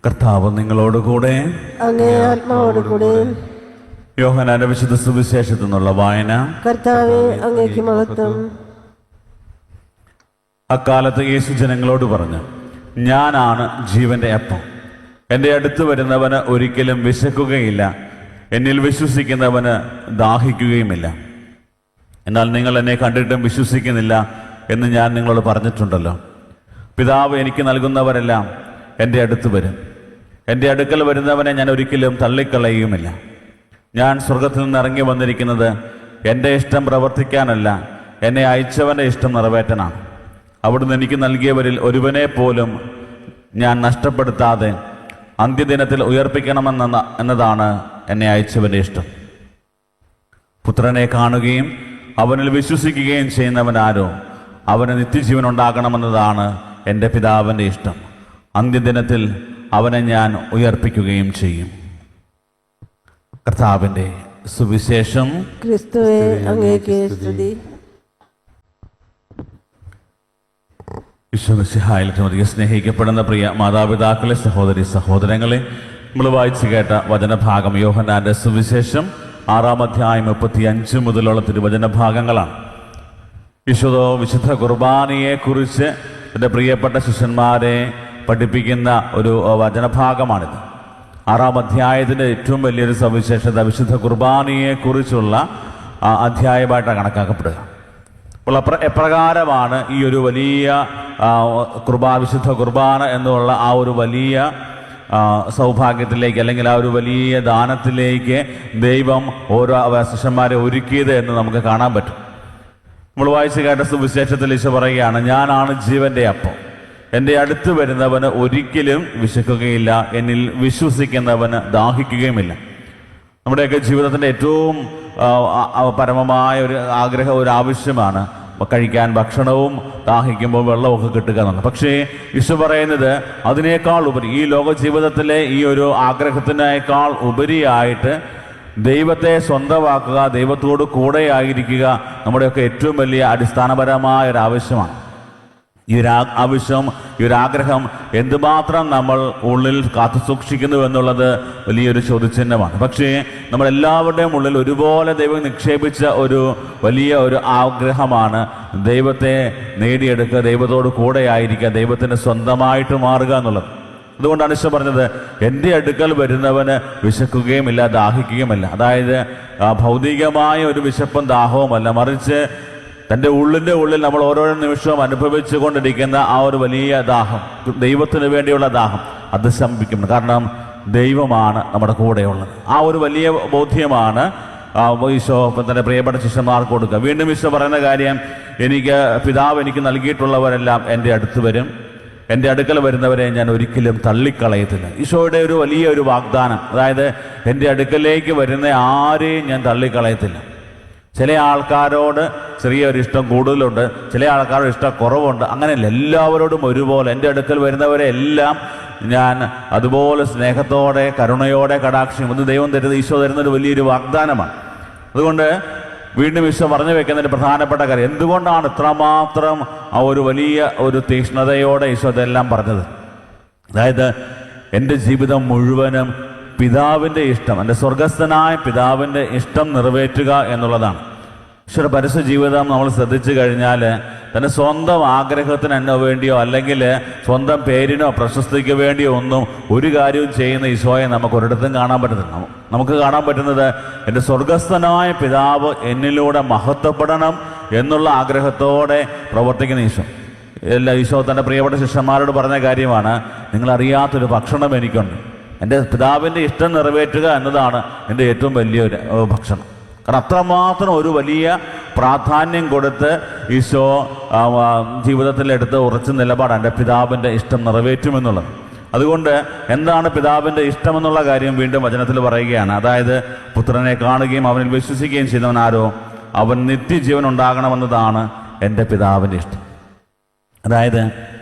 കർത്താവ് നിങ്ങളോടുകൂടെ, അങ്ങേ ആത്മാവോടുകൂടെ. യോഹന്നാന്റെ വിശുദ്ധ സുവിശേഷത്തിൽ നിന്നുള്ള വായന. കർത്താവേ, അങ്ങേക്ക് മഹത്വം. അക്കാലത്ത് യേശു ജനങ്ങളോട് പറഞ്ഞു, ഞാനാണ് ജീവന്റെ അപ്പം. എൻ്റെ അടുത്ത് വരുന്നവന് ഒരിക്കലും വിശക്കുകയില്ല, എന്നിൽ വിശ്വസിക്കുന്നവന് ദാഹിക്കുകയുമില്ല. എന്നാൽ നിങ്ങൾ എന്നെ കണ്ടിട്ടും വിശ്വസിക്കുന്നില്ല എന്ന് ഞാൻ നിങ്ങളോട് പറഞ്ഞിട്ടുണ്ടല്ലോ. പിതാവ് എനിക്ക് നൽകുന്നവരെല്ലാം എൻ്റെ അടുത്ത് വരും. എൻ്റെ അടുക്കൽ വരുന്നവനെ ഞാൻ ഒരിക്കലും തള്ളിക്കളയുമില്ല. ഞാൻ സ്വർഗത്തിൽ നിന്ന് ഇറങ്ങി വന്നിരിക്കുന്നത് എൻ്റെ ഇഷ്ടം പ്രവർത്തിക്കാനല്ല, എന്നെ അയച്ചവൻ്റെ ഇഷ്ടം നിറവേറ്റാനാണ്. അവിടുന്ന് എനിക്ക് നൽകിയവരിൽ ഒരുവനെ പോലും ഞാൻ നഷ്ടപ്പെടുത്താതെ അന്ത്യദിനത്തിൽ ഉയർപ്പിക്കണമെന്നതാണ് എന്നെ അയച്ചവൻ്റെ ഇഷ്ടം. പുത്രനെ കാണുകയും അവനിൽ വിശ്വസിക്കുകയും ചെയ്യുന്നവനാരോ അവന് നിത്യജീവൻ ഉണ്ടാകണമെന്നതാണ് എൻ്റെ പിതാവിൻ്റെ ഇഷ്ടം. അന്ത്യദിനത്തിൽ അവനെ ഞാൻ ഉയർപ്പിക്കുകയും ചെയ്യും. കർത്താവിൻ്റെ സുവിശേഷം. ക്രിസ്തുവേ, അങ്ങേക്ക് സ്തുതി. വിശ്വസിഹായിലേക്ക് സ്നേഹിക്കപ്പെടുന്ന പ്രിയ മാതാപിതാക്കളെ, സഹോദരി സഹോദരങ്ങളെ, നമ്മൾ വായിച്ചു കേട്ട വചനഭാഗം യോഹന്നാന്റെ സുവിശേഷം 6-ാം അധ്യായം 35 മുതലുള്ള തിരുവചന ഭാഗങ്ങളാണ്. ഈശോ വിശുദ്ധ കുർബാനയെക്കുറിച്ച് എൻ്റെ പ്രിയപ്പെട്ട ശിഷ്യന്മാരെ പഠിപ്പിക്കുന്ന ഒരു വചനഭാഗമാണിത്. 6-ാം അധ്യായത്തിൻ്റെ ഏറ്റവും വലിയൊരു സവിശേഷത വിശുദ്ധ കുർബാനയെക്കുറിച്ചുള്ള അധ്യായമായിട്ടാണ് കണക്കാക്കപ്പെടുക. അപ്പോൾ എപ്രകാരമാണ് ഈ ഒരു വലിയ വിശുദ്ധ കുർബാന എന്നുള്ള ആ ഒരു വലിയ സൗഭാഗ്യത്തിലേക്ക്, അല്ലെങ്കിൽ ആ ഒരു വലിയ ദാനത്തിലേക്ക് ദൈവം ഓരോ ശിഷ്യന്മാരെ ഒരുക്കിയത് എന്ന് നമുക്ക് കാണാൻ പറ്റും. നമ്മൾ വായിച്ചു കേട്ട സുവിശേഷത്തിൽ ഈശോ പറയുകയാണ്, ഞാനാണ് ജീവന്റെ അപ്പം. എൻ്റെ അടുത്ത് വരുന്നവന് ഒരിക്കലും വിശക്കുകയില്ല, എന്നിൽ വിശ്വസിക്കുന്നവന് ദാഹിക്കുകയുമില്ല. നമ്മുടെയൊക്കെ ജീവിതത്തിൻ്റെ ഏറ്റവും പരമമായ ഒരു ആഗ്രഹം, ഒരു ആവശ്യമാണ് കഴിക്കാൻ ഭക്ഷണവും ദാഹിക്കുമ്പോൾ വെള്ളമൊക്കെ കിട്ടുക എന്നുള്ളത്. പക്ഷേ ഈശോ പറയുന്നത് അതിനേക്കാൾ ഉപരി, ഈ ലോക ജീവിതത്തിലെ ഈ ഒരു ആഗ്രഹത്തിനേക്കാൾ ഉപരിയായിട്ട് ദൈവത്തെ സ്വന്തമാക്കുക, ദൈവത്തോട് കൂടെയായിരിക്കുക നമ്മുടെയൊക്കെ ഏറ്റവും വലിയ അടിസ്ഥാനപരമായ ഒരു ആവശ്യമാണ്. ഈ ഒരു ആവശ്യം, ഈ ഒരു ആഗ്രഹം എന്തുമാത്രം നമ്മൾ ഉള്ളിൽ കാത്തു സൂക്ഷിക്കുന്നു എന്നുള്ളത് വലിയൊരു ചോദ്യചിഹ്നമാണ്. പക്ഷേ നമ്മളെല്ലാവരുടെയും ഉള്ളിൽ ഒരുപോലെ ദൈവം നിക്ഷേപിച്ച ഒരു വലിയ ഒരു ആഗ്രഹമാണ് ദൈവത്തെ നേടിയെടുക്കുക, ദൈവത്തോട് കൂടെയായിരിക്കുക, ദൈവത്തിന് സ്വന്തമായിട്ട് മാറുക എന്നുള്ളത്. അതുകൊണ്ടാണ് ഈശോ പറഞ്ഞത്, എൻ്റെ അടുക്കൽ വരുന്നവന് വിശക്കുകയുമില്ല, ദാഹിക്കുകയുമില്ല. അതായത് ഭൗതികമായ ഒരു വിശപ്പും ദാഹവുമല്ല, മറിച്ച് തൻ്റെ ഉള്ളിൻ്റെ ഉള്ളിൽ നമ്മൾ ഓരോ നിമിഷവും അനുഭവിച്ചു കൊണ്ടിരിക്കുന്ന ആ ഒരു വലിയ ദാഹം, ദൈവത്തിന് വേണ്ടിയുള്ള ദാഹം, അത് ശമിക്കും. കാരണം ദൈവമാണ് നമ്മുടെ കൂടെയുള്ളത്. ആ ഒരു വലിയ ബോധ്യമാണ് ഈശോ തൻ്റെ പ്രിയപ്പെട്ട ശിഷ്യന്മാർക്ക് കൊടുക്കുക. വീണ്ടും ഈശോ പറയുന്ന കാര്യം, പിതാവ് എനിക്ക് നൽകിയിട്ടുള്ളവരെല്ലാം എൻ്റെ അടുത്ത് വരും, എൻ്റെ അടുക്കൽ വരുന്നവരെ ഞാൻ ഒരിക്കലും തള്ളിക്കളയത്തില്ല. ഈശോയുടെ ഒരു വലിയ ഒരു വാഗ്ദാനം. അതായത് എൻ്റെ അടുക്കലേക്ക് വരുന്ന ആരെയും ഞാൻ തള്ളിക്കളയത്തില്ല. ചില ആൾക്കാരോട് ചെറിയൊരു ഇഷ്ടം കൂടുതലുണ്ട്, ചില ആൾക്കാരോട് ഇഷ്ടം കുറവുണ്ട്. അങ്ങനെയല്ല, എല്ലാവരോടും ഒരുപോലെ എൻ്റെ അടുക്കൽ വരുന്നവരെ എല്ലാം ഞാൻ അതുപോലെ സ്നേഹത്തോടെ കരുണയോടെ കടാക്ഷിക്കും. ഇത് ദൈവം തരുന്ന, ഈശോ തരുന്നൊരു വലിയൊരു വാഗ്ദാനമാണ്. അതുകൊണ്ട് വീണ്ടും ഈശോ പറഞ്ഞു വെക്കുന്നതിന് പ്രധാനപ്പെട്ട കാര്യം, എന്തുകൊണ്ടാണ് ഇത്രമാത്രം ആ ഒരു വലിയ ഒരു തീക്ഷ്ണതയോടെ ഈശോ ഇതെല്ലാം പറഞ്ഞത്? അതായത് എൻ്റെ ജീവിതം മുഴുവനും പിതാവിൻ്റെ ഇഷ്ടം, എൻ്റെ സ്വർഗസ്ഥനായ പിതാവിൻ്റെ ഇഷ്ടം നിറവേറ്റുക എന്നുള്ളതാണ്. ഈശോയുടെ പരസ്യ ജീവിതം നമ്മൾ ശ്രദ്ധിച്ചു കഴിഞ്ഞാൽ തൻ്റെ സ്വന്തം ആഗ്രഹത്തിന് എന്നോ വേണ്ടിയോ അല്ലെങ്കിൽ സ്വന്തം പേരിനോ പ്രശസ്തിക്ക് വേണ്ടിയോ ഒന്നും ഒരു കാര്യവും ചെയ്യുന്ന ഈശോയെ നമുക്ക് ഒരിടത്തും കാണാൻ പറ്റുന്നില്ല. നമുക്ക് കാണാൻ പറ്റുന്നത് എൻ്റെ സ്വർഗസ്ഥനായ പിതാവ് എന്നിലൂടെ മഹത്വപ്പെടണം എന്നുള്ള ആഗ്രഹത്തോടെ പ്രവർത്തിക്കുന്ന ഈശോ തൻ്റെ പ്രിയപ്പെട്ട ശിഷ്യന്മാരോട് പറഞ്ഞ കാര്യമാണ്, നിങ്ങളറിയാത്തൊരു ഭക്ഷണം എനിക്കുണ്ട്. എൻ്റെ പിതാവിൻ്റെ ഇഷ്ടം നിറവേറ്റുക എന്നതാണ് എൻ്റെ ഏറ്റവും വലിയൊരു ഭക്ഷണം. കാരണം അത്രമാത്രം ഒരു വലിയ പ്രാധാന്യം കൊടുത്ത് ഈശോ ജീവിതത്തിലെടുത്ത് ഉറച്ച നിലപാടാണ് എൻ്റെ പിതാവിൻ്റെ ഇഷ്ടം നിറവേറ്റുമെന്നുള്ളത്. അതുകൊണ്ട് എന്താണ് പിതാവിൻ്റെ ഇഷ്ടമെന്നുള്ള കാര്യം വീണ്ടും വചനത്തിൽ പറയുകയാണ്. അതായത് പുത്രനെ കാണുകയും അവനിൽ വിശ്വസിക്കുകയും ചെയ്യുന്നവൻ ആരോ അവൻ നിത്യജീവൻ ഉണ്ടാകണമെന്നതാണ് എൻ്റെ പിതാവിൻ്റെ ഇഷ്ടം. അതായത്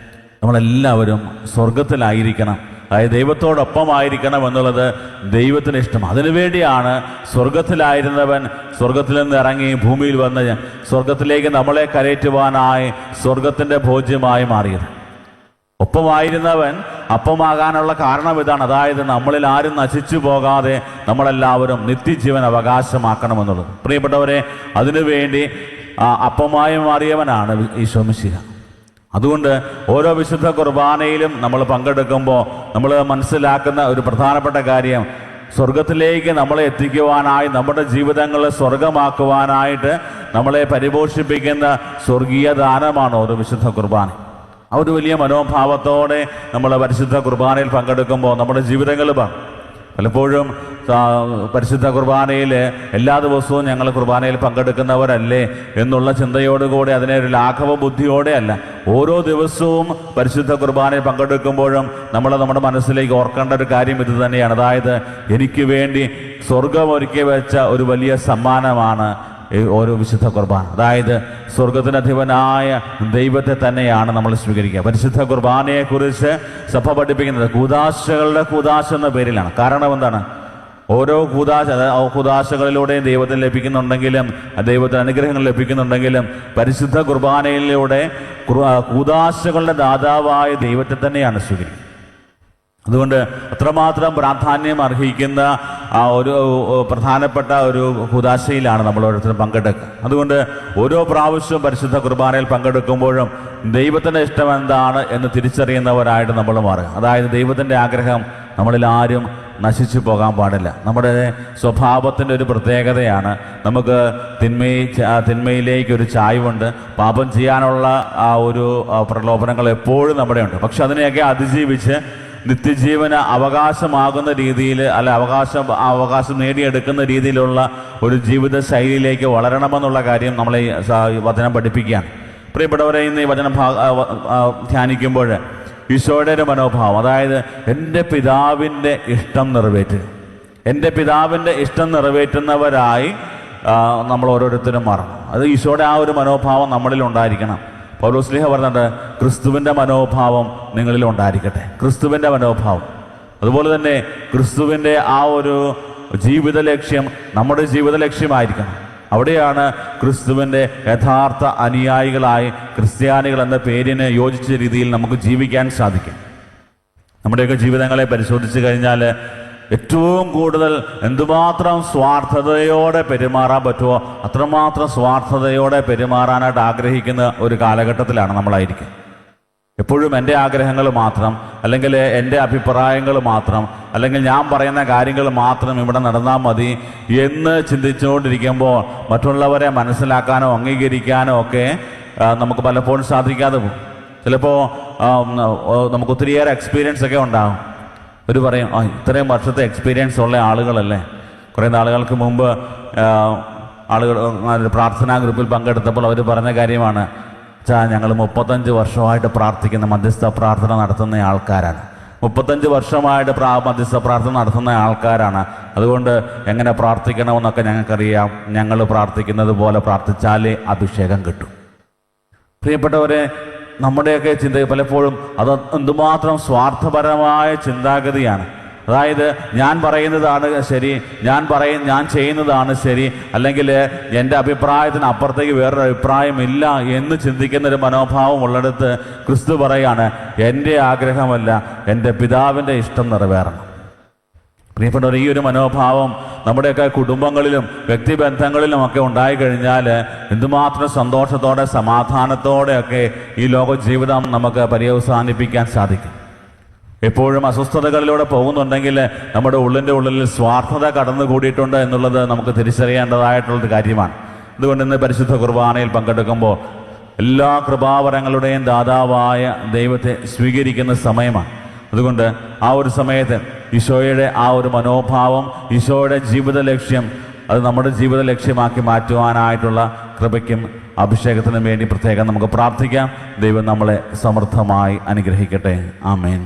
നമ്മളെല്ലാവരും സ്വർഗത്തിലായിരിക്കണം, അതായത് ദൈവത്തോടൊപ്പമായിരിക്കണം എന്നുള്ളത് ദൈവത്തിന് ഇഷ്ടം. അതിനുവേണ്ടിയാണ് സ്വർഗത്തിലായിരുന്നവൻ സ്വർഗത്തിൽ നിന്ന് ഇറങ്ങി ഭൂമിയിൽ വന്ന് സ്വർഗത്തിലേക്ക് നമ്മളെ കയറ്റുവാനായി സ്വർഗത്തിൻ്റെ ഭോജ്യമായി മാറിയത്. ഒപ്പമായിരുന്നവൻ അപ്പമാകാനുള്ള കാരണം ഇതാണ്. അതായത് നമ്മളിൽ ആരും നശിച്ചു പോകാതെ നമ്മളെല്ലാവരും നിത്യജീവൻ അവകാശമാക്കണമെന്നുള്ളത്. പ്രിയപ്പെട്ടവരെ, അതിനുവേണ്ടി അപ്പമായി മാറിയവനാണ് ഈശോ മിശിഹ. അതുകൊണ്ട് ഓരോ വിശുദ്ധ കുർബാനയിലും നമ്മൾ പങ്കെടുക്കുമ്പോൾ നമ്മൾ മനസ്സിലാക്കുന്ന ഒരു പ്രധാനപ്പെട്ട കാര്യം, സ്വർഗത്തിലേക്ക് നമ്മളെ എത്തിക്കുവാനായി, നമ്മുടെ ജീവിതങ്ങളെ സ്വർഗമാക്കുവാനായിട്ട് നമ്മളെ പരിപോഷിപ്പിക്കുന്ന സ്വർഗീയ ദാനമാണ് ഒരു വിശുദ്ധ കുർബാന. ആ ഒരു വലിയ മനോഭാവത്തോടെ നമ്മൾ പരിശുദ്ധ കുർബാനയിൽ പങ്കെടുക്കുമ്പോൾ നമ്മുടെ ജീവിതങ്ങൾ പലപ്പോഴും പരിശുദ്ധ കുർബാനയിൽ എല്ലാ ദിവസവും ഞങ്ങൾ കുർബാനയിൽ പങ്കെടുക്കുന്നവരല്ലേ എന്നുള്ള ചിന്തയോടുകൂടി, അതിനെ ഒരു ലാഘവ ബുദ്ധിയോടെ അല്ല, ഓരോ ദിവസവും പരിശുദ്ധ കുർബാനയിൽ പങ്കെടുക്കുമ്പോഴും നമ്മുടെ മനസ്സിലേക്ക് ഓർക്കേണ്ട ഒരു കാര്യം ഇത് തന്നെയാണ്. അതായത് എനിക്ക് വേണ്ടി സ്വർഗം ഒരുക്കി വെച്ച ഒരു വലിയ സമ്മാനമാണ് ഓരോ വിശുദ്ധ കുർബാന. അതായത് സ്വർഗത്തിനധിപനായ ദൈവത്തെ തന്നെയാണ് നമ്മൾ സ്വീകരിക്കുക. പരിശുദ്ധ കുർബാനയെക്കുറിച്ച് സഭ പഠിപ്പിക്കുന്നത് കൂദാശകളുടെ കൂദാശ എന്ന പേരിലാണ്. കാരണം എന്താണ്? ഓരോ കൂദാശകളിലൂടെയും ദൈവത്തിന് ലഭിക്കുന്നുണ്ടെങ്കിലും, ദൈവത്തിന് അനുഗ്രഹങ്ങൾ ലഭിക്കുന്നുണ്ടെങ്കിലും, പരിശുദ്ധ കുർബാനയിലൂടെ കൂദാശകളുടെ ദാതാവായ ദൈവത്തെ തന്നെയാണ് സ്വീകരിക്കുന്നത്. അതുകൊണ്ട് അത്രമാത്രം പ്രാധാന്യം അർഹിക്കുന്ന ഒരു പ്രധാനപ്പെട്ട ഒരു കൂദാശയിലാണ് നമ്മൾ ഓരോരുത്തരും പങ്കെടുക്കുക. അതുകൊണ്ട് ഓരോ പ്രാവശ്യവും പരിശുദ്ധ കുർബാനയിൽ പങ്കെടുക്കുമ്പോഴും ദൈവത്തിൻ്റെ ഇഷ്ടം എന്താണ് എന്ന് തിരിച്ചറിയുന്നവരായിട്ട് നമ്മൾ മാറുക. അതായത് ദൈവത്തിൻ്റെ ആഗ്രഹം നമ്മളിൽ ആരും നശിച്ചു പോകാൻ പാടില്ല. നമ്മുടെ സ്വഭാവത്തിൻ്റെ ഒരു പ്രത്യേകതയാണ്, നമുക്ക് തിന്മയിലേക്കൊരു ചായ്വുണ്ട്. പാപം ചെയ്യാനുള്ള ആ ഒരു പ്രലോഭനങ്ങൾ എപ്പോഴും നമ്മുടെ ഉണ്ട്. പക്ഷെ അതിനെയൊക്കെ അതിജീവിച്ച് നിത്യജീവന് അവകാശമാകുന്ന രീതിയിൽ, അല്ല അവകാശം നേടിയെടുക്കുന്ന രീതിയിലുള്ള ഒരു ജീവിത ശൈലിയിലേക്ക് വളരണമെന്നുള്ള കാര്യം നമ്മളെ വചനം പഠിപ്പിക്കുകയാണ്. പ്രിയപ്പെട്ടവരെ, ഇന്ന് ഈ വചനം ധ്യാനിക്കുമ്പോൾ ഈശോയുടെ ഒരു മനോഭാവം, അതായത് എൻ്റെ പിതാവിൻ്റെ ഇഷ്ടം നിറവേറ്റുക, എൻ്റെ പിതാവിൻ്റെ ഇഷ്ടം നിറവേറ്റുന്നവരായി നമ്മൾ ഓരോരുത്തരും മാറണം. അത് ഈശോയുടെ ആ ഒരു മനോഭാവം നമ്മളിൽ ഉണ്ടായിരിക്കണം. പൗലോസ്ലീഹ പറഞ്ഞിട്ട് ക്രിസ്തുവിൻ്റെ മനോഭാവം നിങ്ങളിൽ ഉണ്ടായിരിക്കട്ടെ. ക്രിസ്തുവിൻ്റെ മനോഭാവം, അതുപോലെ തന്നെ ക്രിസ്തുവിൻ്റെ ആ ഒരു ജീവിത ലക്ഷ്യം നമ്മുടെ ജീവിത ലക്ഷ്യമായിരിക്കണം. അവിടെയാണ് ക്രിസ്തുവിൻ്റെ യഥാർത്ഥ അനുയായികളായി ക്രിസ്ത്യാനികൾ എന്ന പേരിന് യോജിച്ച രീതിയിൽ നമുക്ക് ജീവിക്കാൻ സാധിക്കും. നമ്മുടെയൊക്കെ ജീവിതങ്ങളെ പരിശോധിച്ച് കഴിഞ്ഞാൽ ഏറ്റവും കൂടുതൽ എന്തുമാത്രം സ്വാർത്ഥതയോടെ പെരുമാറാൻ പറ്റുമോ അത്രമാത്രം സ്വാർത്ഥതയോടെ പെരുമാറാനായിട്ട് ആഗ്രഹിക്കുന്ന ഒരു കാലഘട്ടത്തിലാണ് നമ്മളായിരിക്കും. എപ്പോഴും എൻ്റെ ആഗ്രഹങ്ങൾ മാത്രം, അല്ലെങ്കിൽ എൻ്റെ അഭിപ്രായങ്ങൾ മാത്രം, അല്ലെങ്കിൽ ഞാൻ പറയുന്ന കാര്യങ്ങൾ മാത്രം ഇവിടെ നടന്നാൽ മതി എന്ന് ചിന്തിച്ചുകൊണ്ടിരിക്കുമ്പോൾ മറ്റുള്ളവരെ മനസ്സിലാക്കാനോ അംഗീകരിക്കാനോ ഒക്കെ നമുക്ക് പലപ്പോഴും സാധിക്കാതെ പോകും. ചിലപ്പോൾ നമുക്ക് ഒത്തിരിയേറെ എക്സ്പീരിയൻസ് ഒക്കെ ഉണ്ടാകും. അവർ പറയും, ഇത്രയും വർഷത്തെ എക്സ്പീരിയൻസ് ഉള്ള ആളുകളല്ലേ. കുറേ നാളുകൾക്ക് മുമ്പ് ആളുകൾ പ്രാർത്ഥനാ ഗ്രൂപ്പിൽ പങ്കെടുത്തപ്പോൾ അവർ പറഞ്ഞ കാര്യമാണ്, ഞങ്ങൾ 35 വർഷമായിട്ട് പ്രാർത്ഥിക്കുന്ന മധ്യസ്ഥ പ്രാർത്ഥന നടത്തുന്ന ആൾക്കാരാണ്. 35 വർഷമായിട്ട് മധ്യസ്ഥ പ്രാർത്ഥന നടത്തുന്ന ആൾക്കാരാണ്. അതുകൊണ്ട് എങ്ങനെ പ്രാർത്ഥിക്കണമെന്നൊക്കെ ഞങ്ങൾക്കറിയാം. ഞങ്ങൾ പ്രാർത്ഥിക്കുന്നത് പോലെ പ്രാർത്ഥിച്ചാലേ അഭിഷേകം കിട്ടും. പ്രിയപ്പെട്ടവരെ, നമ്മുടെയൊക്കെ ചിന്ത പലപ്പോഴും അത് എന്തുമാത്രം സ്വാർത്ഥപരമായ ചിന്താഗതിയാണ്. അതായത് ഞാൻ പറയുന്നതാണ് ശരി, ഞാൻ ചെയ്യുന്നതാണ് ശരി, അല്ലെങ്കിൽ എൻ്റെ അഭിപ്രായത്തിന് അപ്പുറത്തേക്ക് വേറൊരു അഭിപ്രായമില്ല എന്ന് ചിന്തിക്കുന്നൊരു മനോഭാവം ഉള്ളിടത്ത് ക്രിസ്തു പറയാണ്, എൻ്റെ ആഗ്രഹമല്ല, എൻ്റെ പിതാവിൻ്റെ ഇഷ്ടം നിറവേറണം. പ്രിയപ്പെട്ടവർ, ഈ ഒരു മനോഭാവം നമ്മുടെയൊക്കെ കുടുംബങ്ങളിലും വ്യക്തിബന്ധങ്ങളിലും ഒക്കെ ഉണ്ടായിക്കഴിഞ്ഞാൽ എന്തുമാത്രം സന്തോഷത്തോടെ സമാധാനത്തോടെയൊക്കെ ഈ ലോക ജീവിതം നമുക്ക് പര്യവസാനിപ്പിക്കാൻ സാധിക്കും. എപ്പോഴും അസ്വസ്ഥതകളിലൂടെ പോകുന്നുണ്ടെങ്കിൽ നമ്മുടെ ഉള്ളിൽ സ്വാർത്ഥത കടന്നുകൂടിയിട്ടുണ്ട് എന്നുള്ളത് നമുക്ക് തിരിച്ചറിയേണ്ടതായിട്ടുള്ളൊരു കാര്യമാണ്. അതുകൊണ്ട് ഇന്ന് പരിശുദ്ധ കുർബാനയിൽ പങ്കെടുക്കുമ്പോൾ എല്ലാ കൃപാവരങ്ങളുടെയും ദാതാവായ ദൈവത്തെ സ്വീകരിക്കുന്ന സമയമാണ്. അതുകൊണ്ട് ആ ഒരു സമയത്ത് ഈശോയുടെ ആ ഒരു മനോഭാവം, ഈശോയുടെ ജീവിത ലക്ഷ്യം, അത് നമ്മുടെ ജീവിത ലക്ഷ്യമാക്കി മാറ്റുവാനായിട്ടുള്ള കൃപയ്ക്കും അഭിഷേകത്തിനും വേണ്ടി പ്രത്യേകം നമുക്ക് പ്രാർത്ഥിക്കാം. ദൈവം നമ്മളെ സമൃദ്ധമായി അനുഗ്രഹിക്കട്ടെ. ആമേൻ.